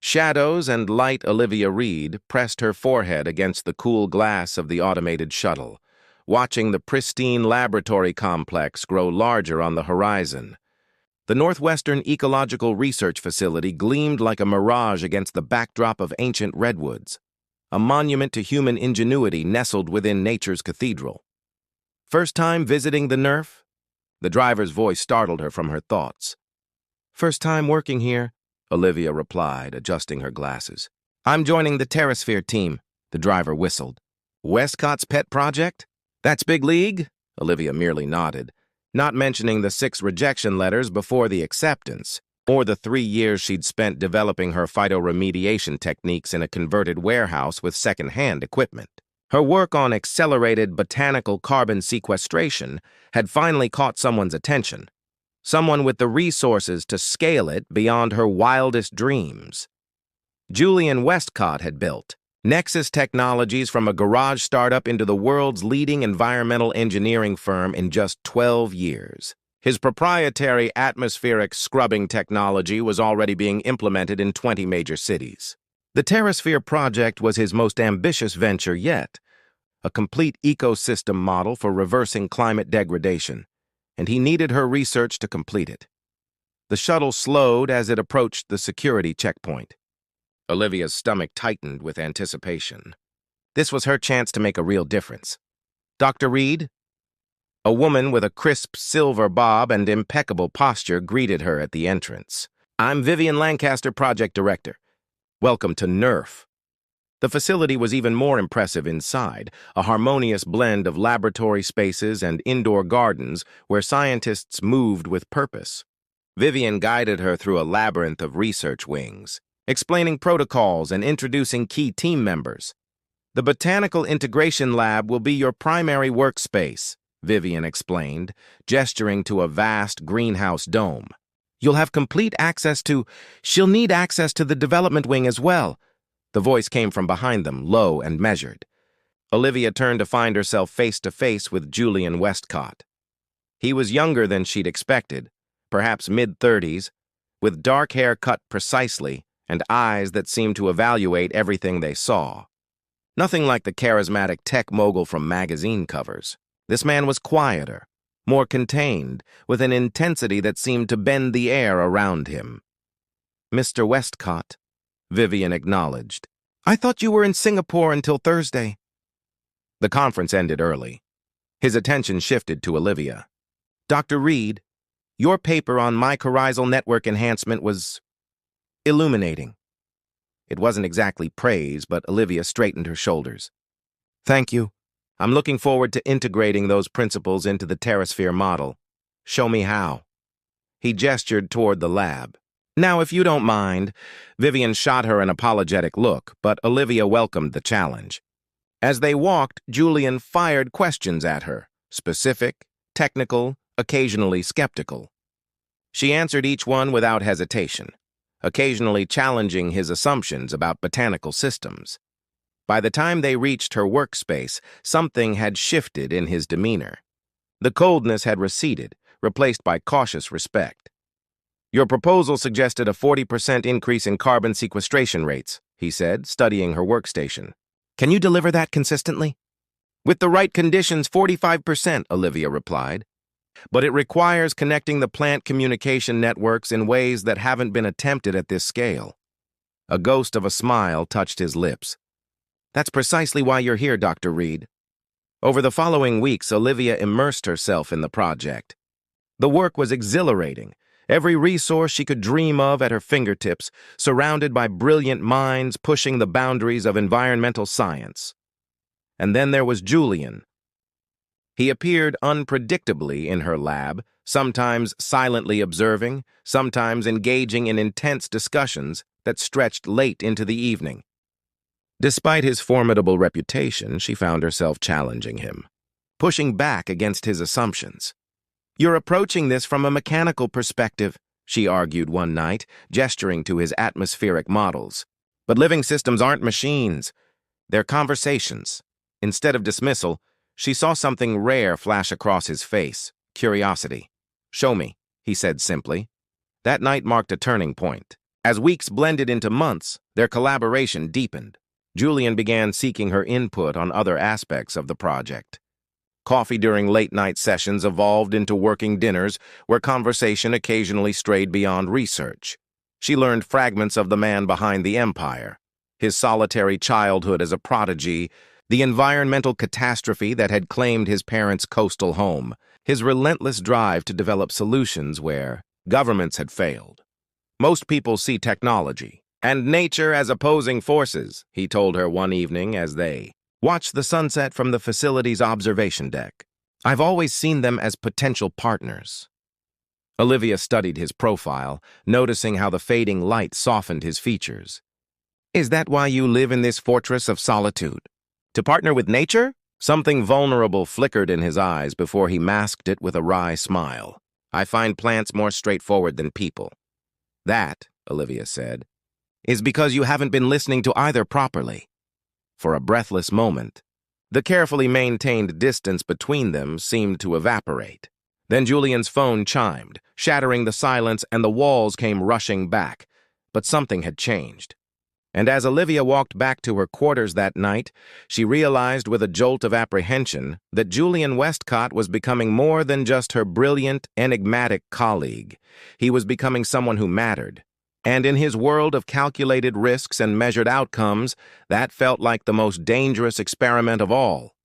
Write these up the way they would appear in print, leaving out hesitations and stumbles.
Shadows and light Olivia Reed pressed her forehead against the cool glass of the automated shuttle, watching the pristine laboratory complex grow larger on the horizon. The Northwestern Ecological Research Facility gleamed like a mirage against the backdrop of ancient redwoods, a monument to human ingenuity nestled within nature's cathedral. First time visiting the NERF? The driver's voice startled her from her thoughts. First time working here, Olivia replied, adjusting her glasses. I'm joining the Terrasphere team, the driver whistled. Westcott's pet project? That's big league? Olivia merely nodded, not mentioning the 6 rejection letters before the acceptance, or the 3 years she'd spent developing her phytoremediation techniques in a converted warehouse with second-hand equipment. Her work on accelerated botanical carbon sequestration had finally caught someone's attention, someone with the resources to scale it beyond her wildest dreams. Julian Westcott had built Nexus Technologies from a garage startup into the world's leading environmental engineering firm in just 12 years. His proprietary atmospheric scrubbing technology was already being implemented in 20 major cities. The Terrasphere project was his most ambitious venture yet, a complete ecosystem model for reversing climate degradation, and he needed her research to complete it. The shuttle slowed as it approached the security checkpoint. Olivia's stomach tightened with anticipation. This was her chance to make a real difference. Dr. Reed? A woman with a crisp silver bob and impeccable posture greeted her at the entrance. I'm Vivian Lancaster, Project Director. Welcome to NERF. The facility was even more impressive inside, a harmonious blend of laboratory spaces and indoor gardens where scientists moved with purpose. Vivian guided her through a labyrinth of research wings, explaining protocols and introducing key team members. The Botanical Integration Lab will be your primary workspace, Vivian explained, gesturing to a vast greenhouse dome. You'll have complete access to... She'll need access to the development wing as well. The voice came from behind them, low and measured. Olivia turned to find herself face-to-face with Julian Westcott. He was younger than she'd expected, perhaps mid-30s, with dark hair cut precisely and eyes that seemed to evaluate everything they saw. Nothing like the charismatic tech mogul from magazine covers. This man was quieter, more contained, with an intensity that seemed to bend the air around him. Mr. Westcott, Vivian acknowledged. I thought you were in Singapore until Thursday. The conference ended early. His attention shifted to Olivia. Dr. Reed, your paper on mycorrhizal network enhancement was illuminating. It wasn't exactly praise, but Olivia straightened her shoulders. Thank you. I'm looking forward to integrating those principles into the Terrasphere model. Show me how. He gestured toward the lab. Now, if you don't mind, Vivian shot her an apologetic look, but Olivia welcomed the challenge. As they walked, Julian fired questions at her, specific, technical, occasionally skeptical. She answered each one without hesitation, occasionally challenging his assumptions about botanical systems. By the time they reached her workspace, something had shifted in his demeanor. The coldness had receded, replaced by cautious respect. Your proposal suggested a 40% increase in carbon sequestration rates, he said, studying her workstation. Can you deliver that consistently? With the right conditions, 45%, Olivia replied. But it requires connecting the plant communication networks in ways that haven't been attempted at this scale. A ghost of a smile touched his lips. That's precisely why you're here, Dr. Reed. Over the following weeks, Olivia immersed herself in the project. The work was exhilarating, every resource she could dream of at her fingertips, surrounded by brilliant minds pushing the boundaries of environmental science. And then there was Julian. He appeared unpredictably in her lab, sometimes silently observing, sometimes engaging in intense discussions that stretched late into the evening. Despite his formidable reputation, she found herself challenging him, pushing back against his assumptions. You're approaching this from a mechanical perspective, she argued one night, gesturing to his atmospheric models. But living systems aren't machines. They're conversations. Instead of dismissal, she saw something rare flash across his face, curiosity. Show me, he said simply. That night marked a turning point. As weeks blended into months, their collaboration deepened. Julian began seeking her input on other aspects of the project. Coffee during late-night sessions evolved into working dinners where conversation occasionally strayed beyond research. She learned fragments of the man behind the empire, his solitary childhood as a prodigy, the environmental catastrophe that had claimed his parents' coastal home, his relentless drive to develop solutions where governments had failed. Most people see technology and nature as opposing forces, he told her one evening as they watched the sunset from the facility's observation deck. I've always seen them as potential partners. Olivia studied his profile, noticing how the fading light softened his features. Is that why you live in this fortress of solitude? To partner with nature? Something vulnerable flickered in his eyes before he masked it with a wry smile. I find plants more straightforward than people. That, Olivia said, is because you haven't been listening to either properly. For a breathless moment, the carefully maintained distance between them seemed to evaporate. Then Julian's phone chimed, shattering the silence, and the walls came rushing back. But something had changed. And as Olivia walked back to her quarters that night, she realized with a jolt of apprehension that Julian Westcott was becoming more than just her brilliant, enigmatic colleague. He was becoming someone who mattered. And in his world of calculated risks and measured outcomes, that felt like the most dangerous experiment of all.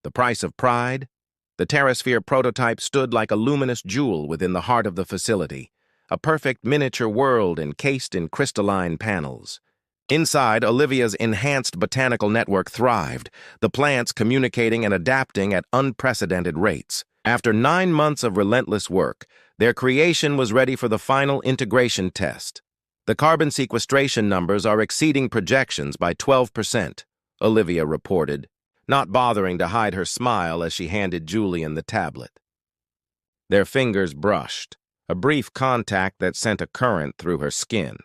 The price of pride? The Terrasphere prototype stood like a luminous jewel within the heart of the facility, a perfect miniature world encased in crystalline panels. Inside, Olivia's enhanced botanical network thrived, the plants communicating and adapting at unprecedented rates. After 9 months of relentless work, their creation was ready for the final integration test. The carbon sequestration numbers are exceeding projections by 12%, Olivia reported, not bothering to hide her smile as she handed Julian the tablet. Their fingers brushed, a brief contact that sent a current through her skin.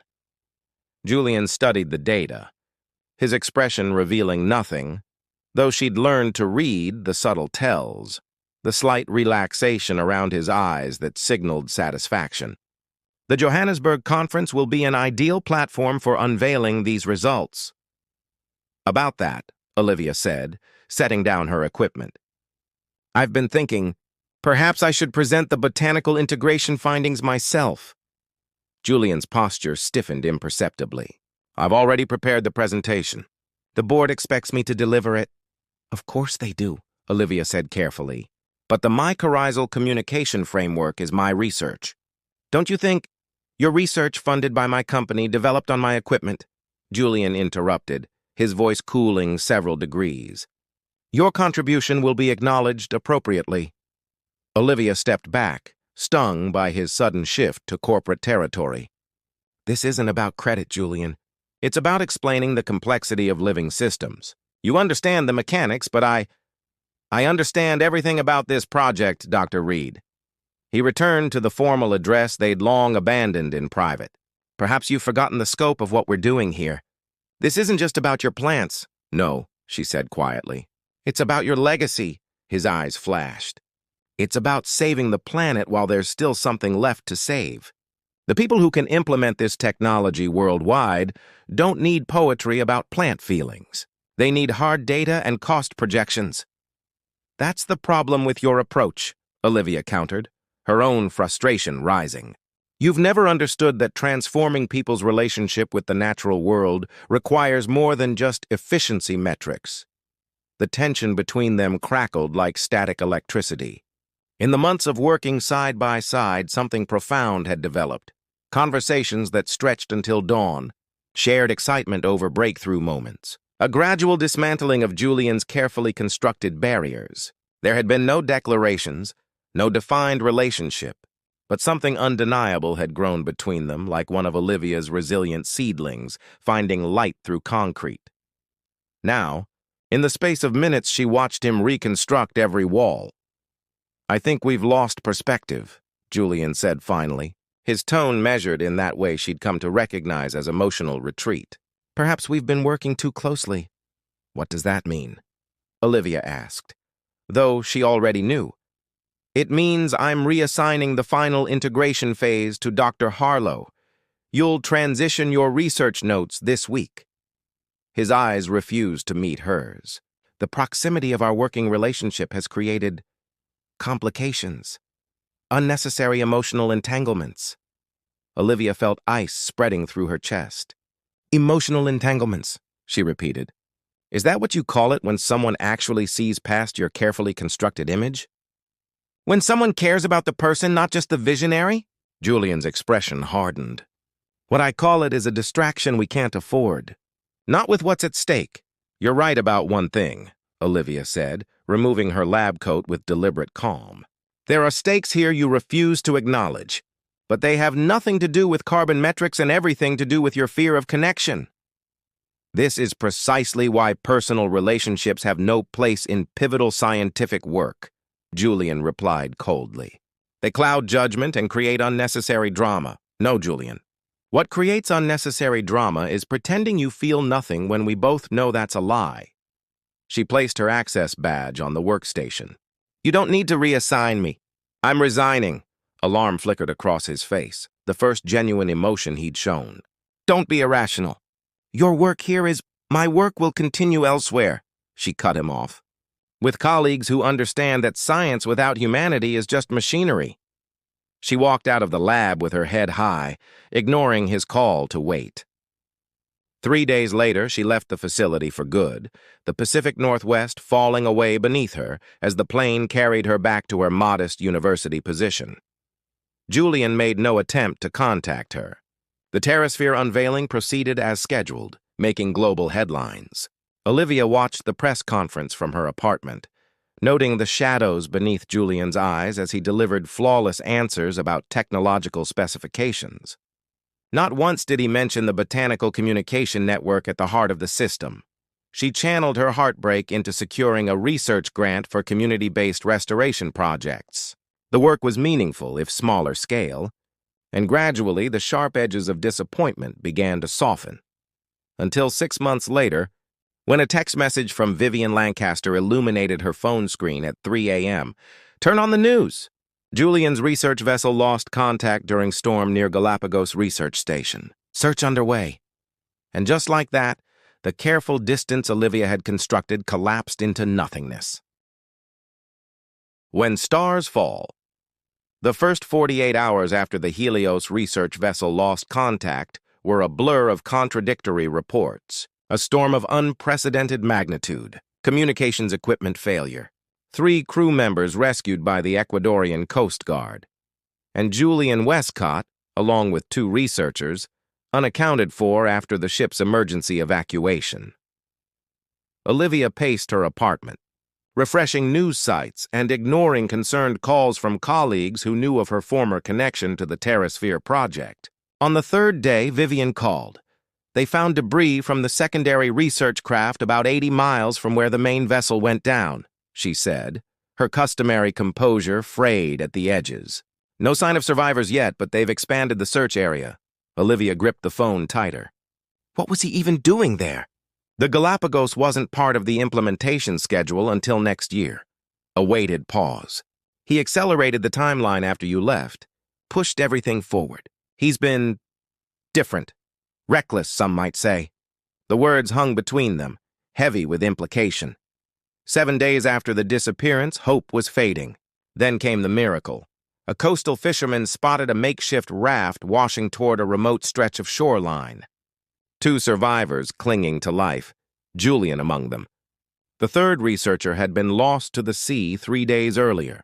Julian studied the data, his expression revealing nothing, though she'd learned to read the subtle tells, the slight relaxation around his eyes that signaled satisfaction. The Johannesburg conference will be an ideal platform for unveiling these results. About that, Olivia said, setting down her equipment. I've been thinking, perhaps I should present the botanical integration findings myself. Julian's posture stiffened imperceptibly. I've already prepared the presentation. The board expects me to deliver it. Of course they do, Olivia said carefully. But the mycorrhizal communication framework is my research. Don't you think your research funded by my company developed on my equipment? Julian interrupted, his voice cooling several degrees. Your contribution will be acknowledged appropriately. Olivia stepped back, stung by his sudden shift to corporate territory. This isn't about credit, Julian. It's about explaining the complexity of living systems. You understand the mechanics, but I understand everything about this project, Dr. Reed. He returned to the formal address they'd long abandoned in private. Perhaps you've forgotten the scope of what we're doing here. This isn't just about your plants. No, she said quietly. It's about your legacy, his eyes flashed. It's about saving the planet while there's still something left to save. The people who can implement this technology worldwide don't need poetry about plant feelings. They need hard data and cost projections. That's the problem with your approach, Olivia countered, her own frustration rising. You've never understood that transforming people's relationship with the natural world requires more than just efficiency metrics. The tension between them crackled like static electricity. In the months of working side by side, something profound had developed. Conversations that stretched until dawn, shared excitement over breakthrough moments. A gradual dismantling of Julian's carefully constructed barriers. There had been no declarations, no defined relationship, but something undeniable had grown between them, like one of Olivia's resilient seedlings, finding light through concrete. Now, in the space of minutes, she watched him reconstruct every wall. I think we've lost perspective, Julian said finally, his tone measured in that way she'd come to recognize as emotional retreat. Perhaps we've been working too closely. What does that mean? Olivia asked, though she already knew. It means I'm reassigning the final integration phase to Dr. Harlow, You'll transition your research notes this week." His eyes refused to meet hers. The proximity of our working relationship has created complications, unnecessary emotional entanglements. Olivia felt ice spreading through her chest. "Emotional entanglements," she repeated. "Is that what you call it when someone actually sees past your carefully constructed image? When someone cares about the person, not just the visionary?" Julian's expression hardened. "What I call it is a distraction we can't afford. Not with what's at stake." "You're right about one thing," Olivia said, removing her lab coat with deliberate calm. "There are stakes here you refuse to acknowledge, but they have nothing to do with carbon metrics and everything to do with your fear of connection. This is precisely why personal relationships have no place in pivotal scientific work," Julian replied coldly. "They cloud judgment and create unnecessary drama." "No, Julian. What creates unnecessary drama is pretending you feel nothing when we both know that's a lie." She placed her access badge on the workstation. "You don't need to reassign me. I'm resigning." Alarm flickered across his face, the first genuine emotion he'd shown. "Don't be irrational. Your work here is... My work will continue elsewhere," she cut him off. "With colleagues who understand that science without humanity is just machinery." She walked out of the lab with her head high, ignoring his call to wait. 3 days later, she left the facility for good, the Pacific Northwest falling away beneath her as the plane carried her back to her modest university position. Julian made no attempt to contact her. The Terrasphere unveiling proceeded as scheduled, making global headlines. Olivia watched the press conference from her apartment, noting the shadows beneath Julian's eyes as he delivered flawless answers about technological specifications. Not once did he mention the botanical communication network at the heart of the system. She channeled her heartbreak into securing a research grant for community-based restoration projects. The work was meaningful, if smaller scale, and gradually the sharp edges of disappointment began to soften. Until 6 months later, when a text message from Vivian Lancaster illuminated her phone screen at 3 a.m. "Turn on the news. Julian's research vessel lost contact during storm near Galapagos Research Station. Search underway." And just like that, the careful distance Olivia had constructed collapsed into nothingness. When stars fall. The first 48 hours after the Helios research vessel lost contact were a blur of contradictory reports. A storm of unprecedented magnitude, communications equipment failure, 3 crew members rescued by the Ecuadorian Coast Guard, and Julian Westcott, along with 2 researchers, unaccounted for after the ship's emergency evacuation. Olivia paced her apartment, refreshing news sites and ignoring concerned calls from colleagues who knew of her former connection to the Terrasphere project. On the 3rd day, Vivian called. They found debris from the secondary research craft about 80 miles from where the main vessel went down, she said, her customary composure frayed at the edges. "No sign of survivors yet, but they've expanded the search area." Olivia gripped the phone tighter. What was he even doing there? The Galapagos wasn't part of the implementation schedule until next year. A weighted pause. He accelerated the timeline after you left, pushed everything forward. He's been different. Reckless, some might say. The words hung between them, heavy with implication. 7 days after the disappearance, hope was fading. Then came the miracle. A coastal fisherman spotted a makeshift raft washing toward a remote stretch of shoreline. 2 survivors clinging to life, Julian among them. The 3rd researcher had been lost to the sea 3 days earlier.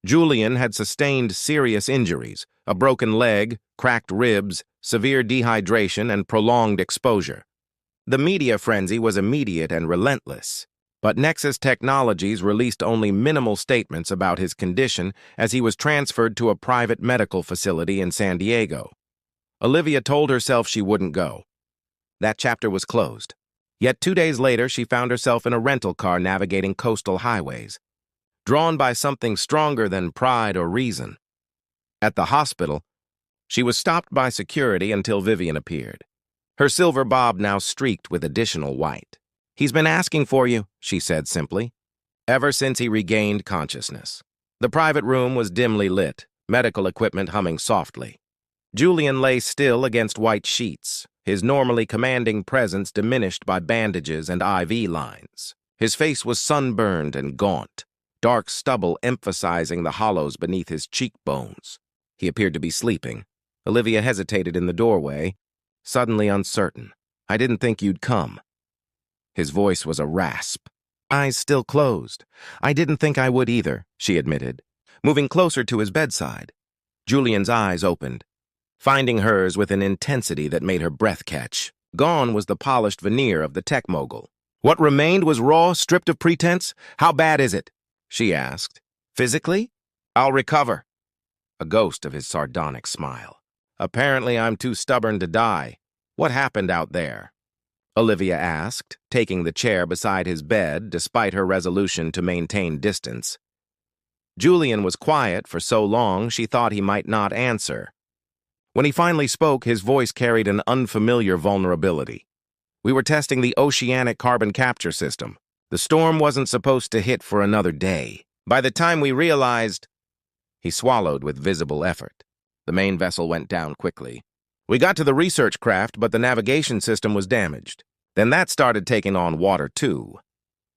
Julian had sustained serious injuries, a broken leg, cracked ribs, severe dehydration, and prolonged exposure. The media frenzy was immediate and relentless, but Nexus Technologies released only minimal statements about his condition as he was transferred to a private medical facility in San Diego. Olivia told herself she wouldn't go. That chapter was closed. Yet 2 days later, she found herself in a rental car navigating coastal highways, drawn by something stronger than pride or reason. At the hospital, she was stopped by security until Vivian appeared. Her silver bob now streaked with additional white. "He's been asking for you," she said simply, ever since he regained consciousness. The private room was dimly lit, medical equipment humming softly. Julian lay still against white sheets, his normally commanding presence diminished by bandages and IV lines. His face was sunburned and gaunt, dark stubble emphasizing the hollows beneath his cheekbones. He appeared to be sleeping. Olivia hesitated in the doorway, suddenly uncertain. "I didn't think you'd come." His voice was a rasp. Eyes still closed. "I didn't think I would either," she admitted. Moving closer to his bedside, Julian's eyes opened, finding hers with an intensity that made her breath catch. Gone was the polished veneer of the tech mogul. "What remained was raw, stripped of pretense? How bad is it?" she asked. "Physically? I'll recover." A ghost of his sardonic smile. "Apparently I'm too stubborn to die. What happened out there?" Olivia asked, taking the chair beside his bed despite her resolution to maintain distance. Julian was quiet for so long she thought he might not answer. When he finally spoke, his voice carried an unfamiliar vulnerability. "We were testing the oceanic carbon capture system. The storm wasn't supposed to hit for another day. By the time we realized—" He swallowed with visible effort. The main vessel went down quickly. "We got to the research craft, but the navigation system was damaged. Then that started taking on water, too."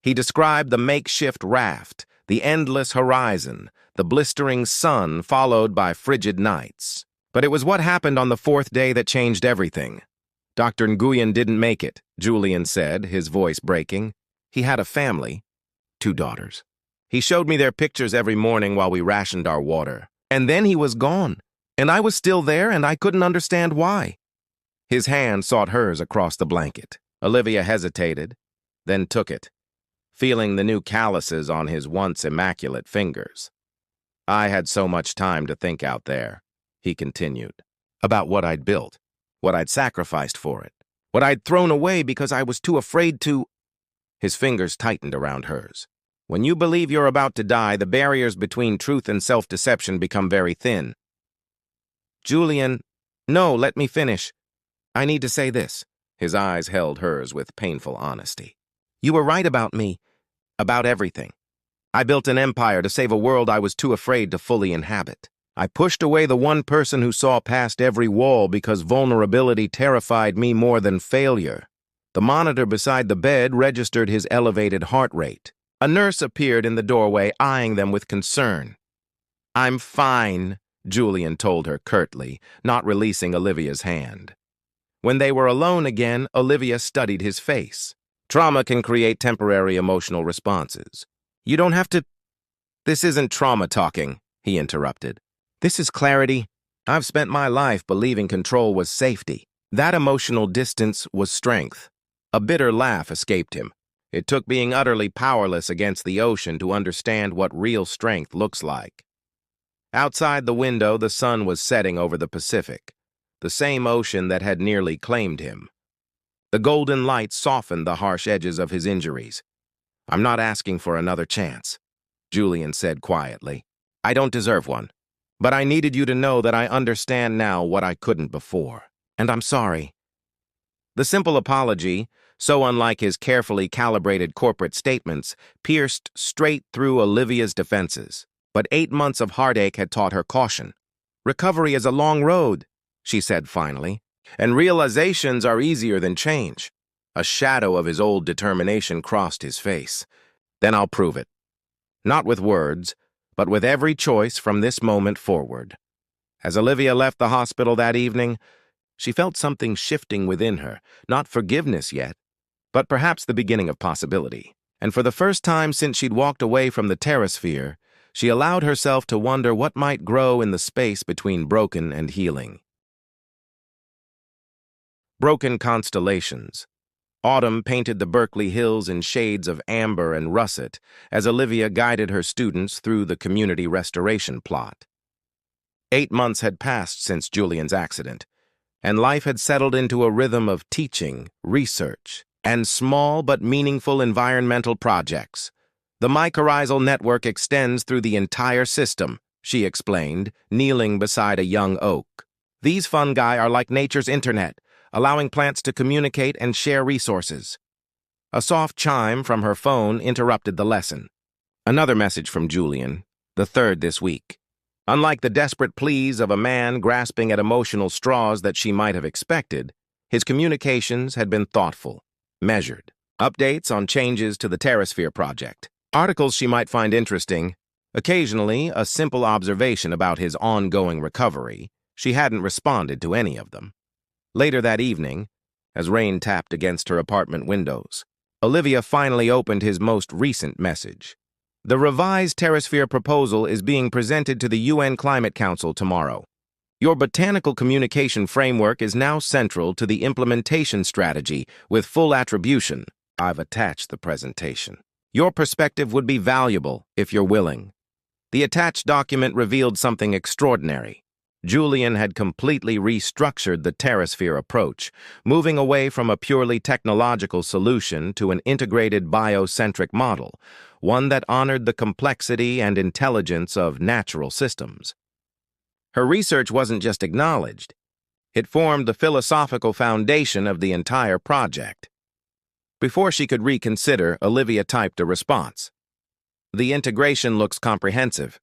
He described the makeshift raft, the endless horizon, the blistering sun followed by frigid nights. But it was what happened on the fourth day that changed everything. "Dr. Nguyen didn't make it," Julian said, his voice breaking. "He had a family, 2 daughters. He showed me their pictures every morning while we rationed our water. And then he was gone. And I was still there, and I couldn't understand why." His hand sought hers across the blanket. Olivia hesitated, then took it, feeling the new calluses on his once immaculate fingers. "I had so much time to think out there," he continued, "about what I'd built, what I'd sacrificed for it, what I'd thrown away because I was too afraid to—" His fingers tightened around hers. "When you believe you're about to die, the barriers between truth and self-deception become very thin." "Julian, no, let me finish. I need to say this." His eyes held hers with painful honesty. "You were right about me, about everything. I built an empire to save a world I was too afraid to fully inhabit. I pushed away the one person who saw past every wall because vulnerability terrified me more than failure." The monitor beside the bed registered his elevated heart rate. A nurse appeared in the doorway, eyeing them with concern. "I'm fine," Julian told her curtly, not releasing Olivia's hand. When they were alone again, Olivia studied his face. "Trauma can create temporary emotional responses. You don't have to—" "This isn't trauma talking," he interrupted. "This is clarity. I've spent my life believing control was safety. That emotional distance was strength." A bitter laugh escaped him. It took being utterly powerless against the ocean to understand what real strength looks like. Outside the window, the sun was setting over the Pacific, the same ocean that had nearly claimed him. The golden light softened the harsh edges of his injuries. "I'm not asking for another chance," Julian said quietly. "I don't deserve one. But I needed you to know that I understand now what I couldn't before. And I'm sorry." The simple apology, so unlike his carefully calibrated corporate statements, pierced straight through Olivia's defenses. But 8 months of heartache had taught her caution. "Recovery is a long road," she said finally, "and realizations are easier than change." A shadow of his old determination crossed his face. "Then I'll prove it. Not with words, but with every choice from this moment forward." As Olivia left the hospital that evening, she felt something shifting within her, not forgiveness yet, but perhaps the beginning of possibility. And for the first time since she'd walked away from the terrasphere, she allowed herself to wonder what might grow in the space between broken and healing. Broken constellations. Autumn painted the Berkeley Hills in shades of amber and russet as Olivia guided her students through the community restoration plot. 8 months had passed since Julian's accident, and life had settled into a rhythm of teaching, research, and small but meaningful environmental projects. "The mycorrhizal network extends through the entire system," she explained, kneeling beside a young oak. "These fungi are like nature's internet, allowing plants to communicate and share resources." A soft chime from her phone interrupted the lesson. Another message from Julian, the third this week. Unlike the desperate pleas of a man grasping at emotional straws that she might have expected, his communications had been thoughtful, measured. Updates on changes to the Terrasphere project, articles she might find interesting, occasionally a simple observation about his ongoing recovery. She hadn't responded to any of them. Later that evening, as rain tapped against her apartment windows, Olivia finally opened his most recent message. The revised Terrasphere proposal is being presented to the UN Climate Council tomorrow. Your botanical communication framework is now central to the implementation strategy with full attribution. I've attached the presentation. Your perspective would be valuable if you're willing. The attached document revealed something extraordinary. Julian had completely restructured the Terrasphere approach, moving away from a purely technological solution to an integrated biocentric model, one that honored the complexity and intelligence of natural systems. Her research wasn't just acknowledged. It formed the philosophical foundation of the entire project. Before she could reconsider, Olivia typed a response. The integration looks comprehensive.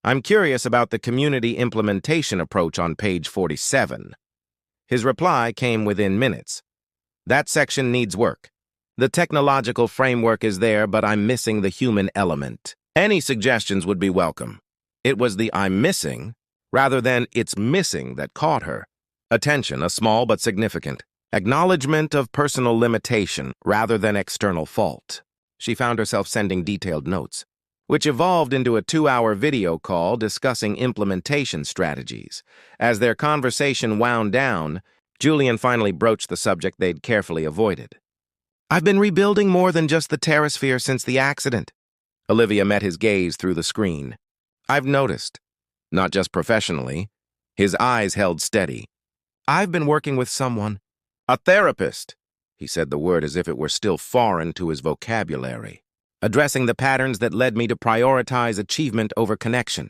I'm curious about the community implementation approach on page 47. His reply came within minutes. That section needs work. The technological framework is there, but I'm missing the human element. Any suggestions would be welcome. It was the I'm missing, rather than it's missing, that caught her. Attention, a small but significant. Acknowledgement of personal limitation, rather than external fault. She found herself sending detailed notes, which evolved into a 2-hour video call discussing implementation strategies. As their conversation wound down, Julian finally broached the subject they'd carefully avoided. I've been rebuilding more than just the Terrasphere since the accident. Olivia met his gaze through the screen. I've noticed. Not just professionally. His eyes held steady. I've been working with someone. A therapist. He said the word as if it were still foreign to his vocabulary. Addressing the patterns that led me to prioritize achievement over connection.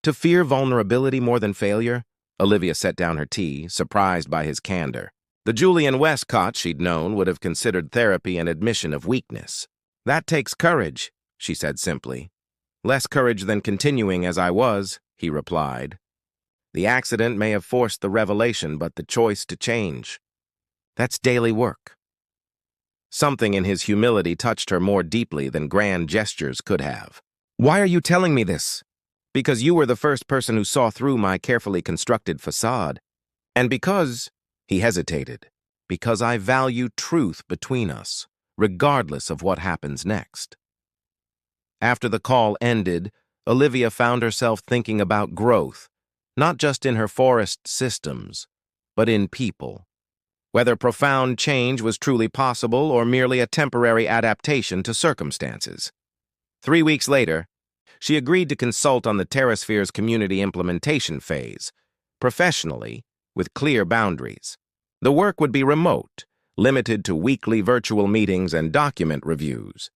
To fear vulnerability more than failure? Olivia set down her tea, surprised by his candor. The Julian Westcott she'd known would have considered therapy an admission of weakness. That takes courage, she said simply. Less courage than continuing as I was, he replied. The accident may have forced the revelation, but the choice to change. That's daily work. Something in his humility touched her more deeply than grand gestures could have. Why are you telling me this? Because you were the first person who saw through my carefully constructed facade. And because, he hesitated, because I value truth between us, regardless of what happens next. After the call ended, Olivia found herself thinking about growth, not just in her forest systems, but in people. Whether profound change was truly possible or merely a temporary adaptation to circumstances. 3 weeks later, she agreed to consult on the Terrasphere's community implementation phase, professionally, with clear boundaries. The work would be remote, limited to weekly virtual meetings and document reviews.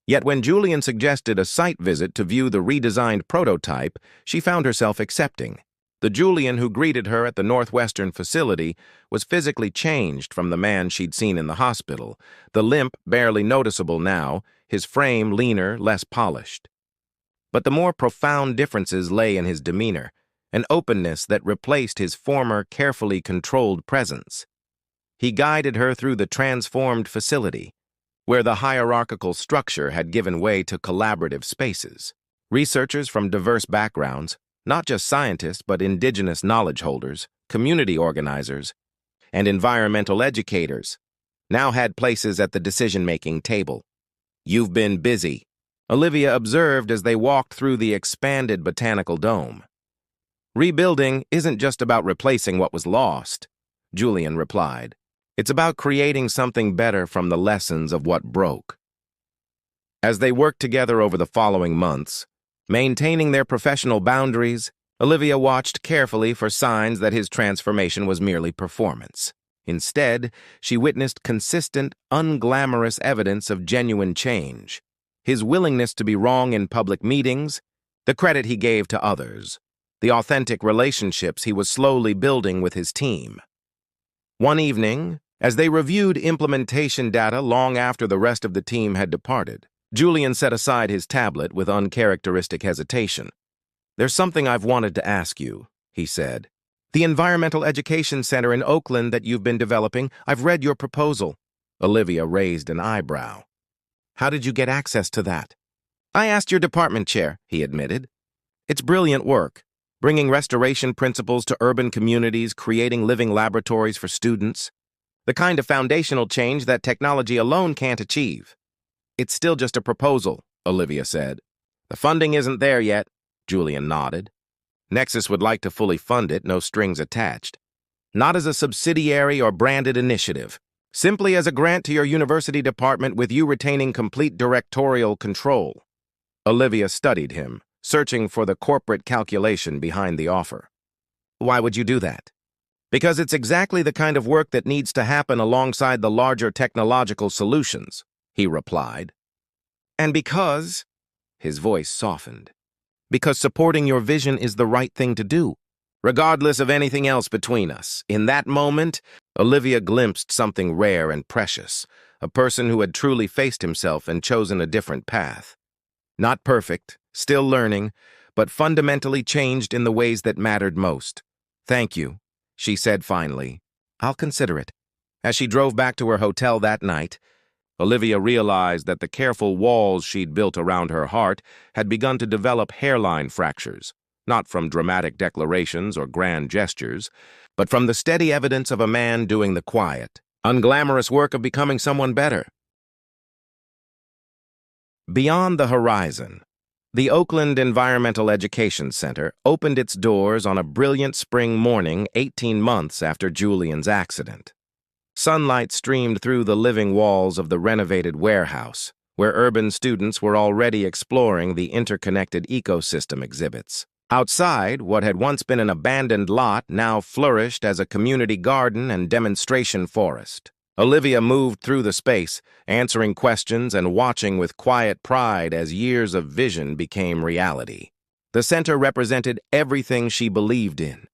Yet when Julian suggested a site visit to view the redesigned prototype, she found herself accepting. The Julian who greeted her at the Northwestern facility was physically changed from the man she'd seen in the hospital, the limp barely noticeable now, his frame leaner, less polished. But the more profound differences lay in his demeanor, an openness that replaced his former carefully controlled presence. He guided her through the transformed facility, where the hierarchical structure had given way to collaborative spaces. Researchers from diverse backgrounds, not just scientists but indigenous knowledge holders, community organizers, and environmental educators, now had places at the decision-making table. You've been busy, Olivia observed as they walked through the expanded botanical dome. Rebuilding isn't just about replacing what was lost, Julian replied. It's about creating something better from the lessons of what broke. As they worked together over the following months, maintaining their professional boundaries, Olivia watched carefully for signs that his transformation was merely performance. Instead, she witnessed consistent, unglamorous evidence of genuine change. His willingness to be wrong in public meetings, the credit he gave to others, the authentic relationships he was slowly building with his team. One evening, as they reviewed implementation data long after the rest of the team had departed, Julian set aside his tablet with uncharacteristic hesitation. "There's something I've wanted to ask you," he said. "The Environmental Education Center in Oakland that you've been developing, I've read your proposal." Olivia raised an eyebrow. "How did you get access to that?" "I asked your department chair," he admitted. "It's brilliant work, bringing restoration principles to urban communities, creating living laboratories for students. The kind of foundational change that technology alone can't achieve." "It's still just a proposal," Olivia said. "The funding isn't there yet," Julian nodded. "Nexus would like to fully fund it, no strings attached. Not as a subsidiary or branded initiative, simply as a grant to your university department with you retaining complete directorial control." Olivia studied him, searching for the corporate calculation behind the offer. "Why would you do that?" "Because it's exactly the kind of work that needs to happen alongside the larger technological solutions," he replied. "And because," his voice softened, "because supporting your vision is the right thing to do, regardless of anything else between us." In that moment, Olivia glimpsed something rare and precious, a person who had truly faced himself and chosen a different path. Not perfect, still learning, but fundamentally changed in the ways that mattered most. "Thank you," she said finally. "I'll consider it." As she drove back to her hotel that night, Olivia realized that the careful walls she'd built around her heart had begun to develop hairline fractures, not from dramatic declarations or grand gestures, but from the steady evidence of a man doing the quiet, unglamorous work of becoming someone better. Beyond the horizon, the Oakland Environmental Education Center opened its doors on a brilliant spring morning 18 months after Julian's accident. Sunlight streamed through the living walls of the renovated warehouse, where urban students were already exploring the interconnected ecosystem exhibits. Outside, what had once been an abandoned lot now flourished as a community garden and demonstration forest. Olivia moved through the space, answering questions and watching with quiet pride as years of vision became reality. The center represented everything she believed in.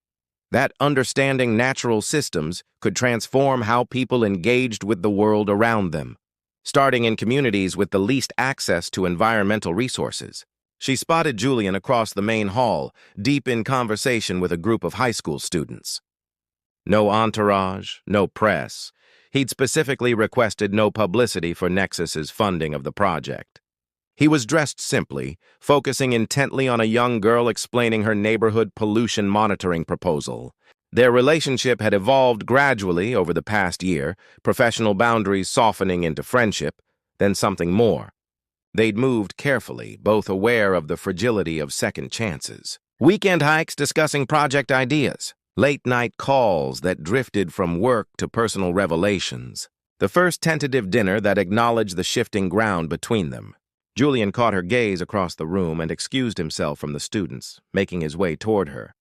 That understanding natural systems could transform how people engaged with the world around them, starting in communities with the least access to environmental resources. She spotted Julian across the main hall, deep in conversation with a group of high school students. No entourage, no press. He'd specifically requested no publicity for Nexus's funding of the project. He was dressed simply, focusing intently on a young girl explaining her neighborhood pollution monitoring proposal. Their relationship had evolved gradually over the past year, professional boundaries softening into friendship, then something more. They'd moved carefully, both aware of the fragility of second chances. Weekend hikes discussing project ideas, late-night calls that drifted from work to personal revelations. The first tentative dinner that acknowledged the shifting ground between them. Julian caught her gaze across the room and excused himself from the students, making his way toward her.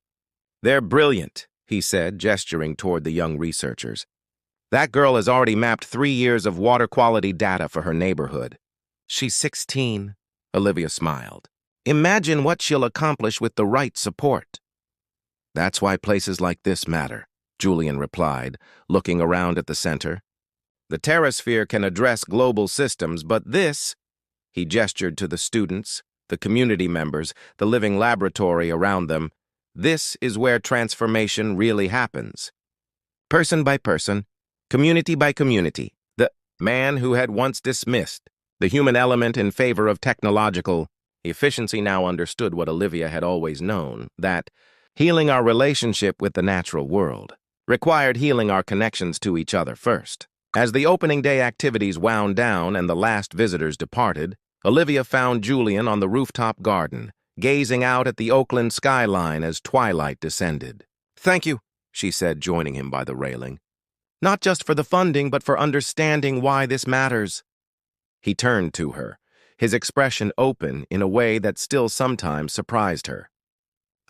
"They're brilliant," he said, gesturing toward the young researchers. "That girl has already mapped 3 years of water quality data for her neighborhood." "She's 16, Olivia smiled. "Imagine what she'll accomplish with the right support." "That's why places like this matter," Julian replied, looking around at the center. "The terrasphere can address global systems, but this," he gestured to the students, the community members, the living laboratory around them, "this is where transformation really happens. Person by person, community by community." The man who had once dismissed the human element in favor of technological efficiency now understood what Olivia had always known, that healing our relationship with the natural world required healing our connections to each other first. As the opening day activities wound down and the last visitors departed, Olivia found Julian on the rooftop garden, gazing out at the Oakland skyline as twilight descended. "Thank you," she said, joining him by the railing. "Not just for the funding, but for understanding why this matters." He turned to her, his expression open in a way that still sometimes surprised her.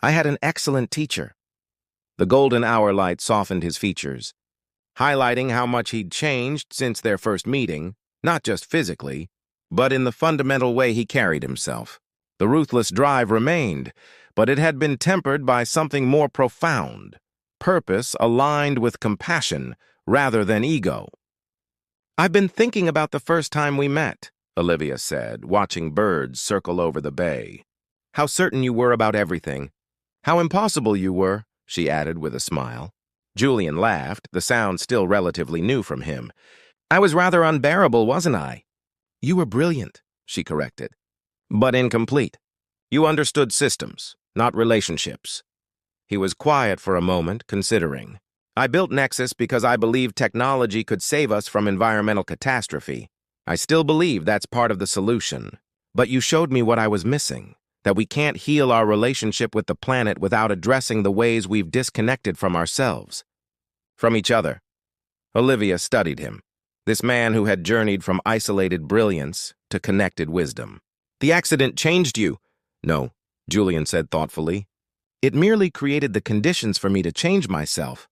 "I had an excellent teacher." The golden hour light softened his features, highlighting how much he'd changed since their first meeting, not just physically, but in the fundamental way he carried himself. The ruthless drive remained, but it had been tempered by something more profound, purpose aligned with compassion rather than ego. "I've been thinking about the first time we met," Olivia said, watching birds circle over the bay. How certain you were about everything. How impossible you were, she added with a smile. Julian laughed, the sound still relatively new from him. I was rather unbearable, wasn't I? You were brilliant, she corrected. But incomplete. You understood systems, not relationships. He was quiet for a moment, considering. I built Nexus because I believed technology could save us from environmental catastrophe. I still believe that's part of the solution. But you showed me what I was missing, that we can't heal our relationship with the planet without addressing the ways we've disconnected from ourselves. From each other. Olivia studied him, this man who had journeyed from isolated brilliance to connected wisdom. The accident changed you. No, Julian said thoughtfully. It merely created the conditions for me to change myself.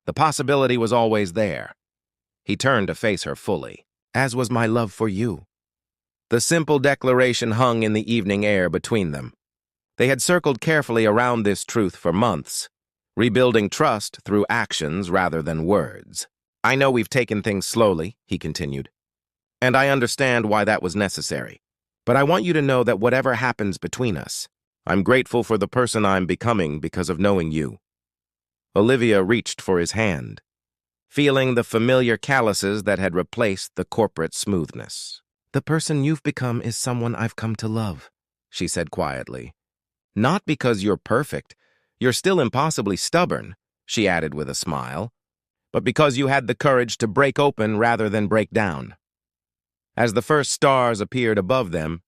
The possibility was always there. He turned to face her fully, as was my love for you. The simple declaration hung in the evening air between them. They had circled carefully around this truth for months, rebuilding trust through actions rather than words. I know we've taken things slowly, he continued, and I understand why that was necessary. But I want you to know that whatever happens between us, I'm grateful for the person I'm becoming because of knowing you. Olivia reached for his hand, feeling the familiar calluses that had replaced the corporate smoothness. The person you've become is someone I've come to love, she said quietly. Not because you're perfect, you're still impossibly stubborn, she added with a smile, but because you had the courage to break open rather than break down. As the first stars appeared above them,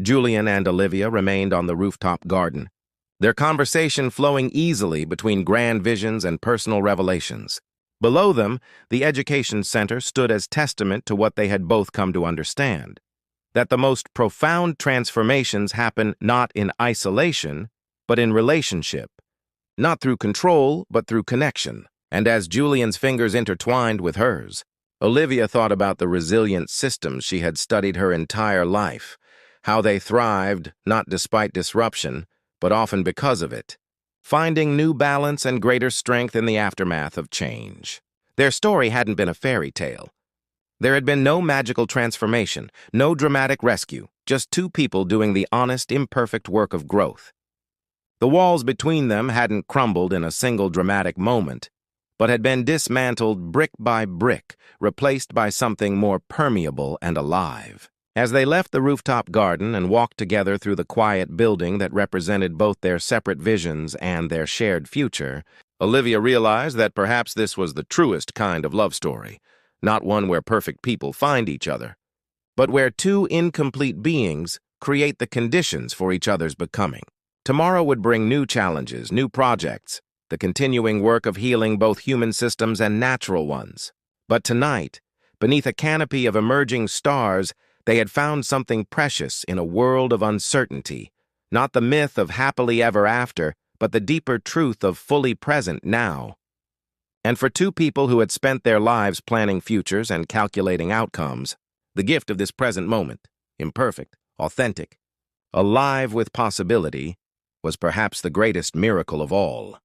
Julian and Olivia remained on the rooftop garden, their conversation flowing easily between grand visions and personal revelations. Below them, the education center stood as testament to what they had both come to understand, that the most profound transformations happen not in isolation, but in relationship, not through control, but through connection. And as Julian's fingers intertwined with hers, Olivia thought about the resilient systems she had studied her entire life, how they thrived, not despite disruption, but often because of it, finding new balance and greater strength in the aftermath of change. Their story hadn't been a fairy tale. There had been no magical transformation, no dramatic rescue, just two people doing the honest, imperfect work of growth. The walls between them hadn't crumbled in a single dramatic moment, but had been dismantled brick by brick, replaced by something more permeable and alive. As they left the rooftop garden and walked together through the quiet building that represented both their separate visions and their shared future, Olivia realized that perhaps this was the truest kind of love story, not one where perfect people find each other, but where two incomplete beings create the conditions for each other's becoming. Tomorrow would bring new challenges, new projects, the continuing work of healing both human systems and natural ones. But tonight, beneath a canopy of emerging stars, they had found something precious in a world of uncertainty, not the myth of happily ever after, but the deeper truth of fully present now. And for two people who had spent their lives planning futures and calculating outcomes, the gift of this present moment, imperfect, authentic, alive with possibility, was perhaps the greatest miracle of all.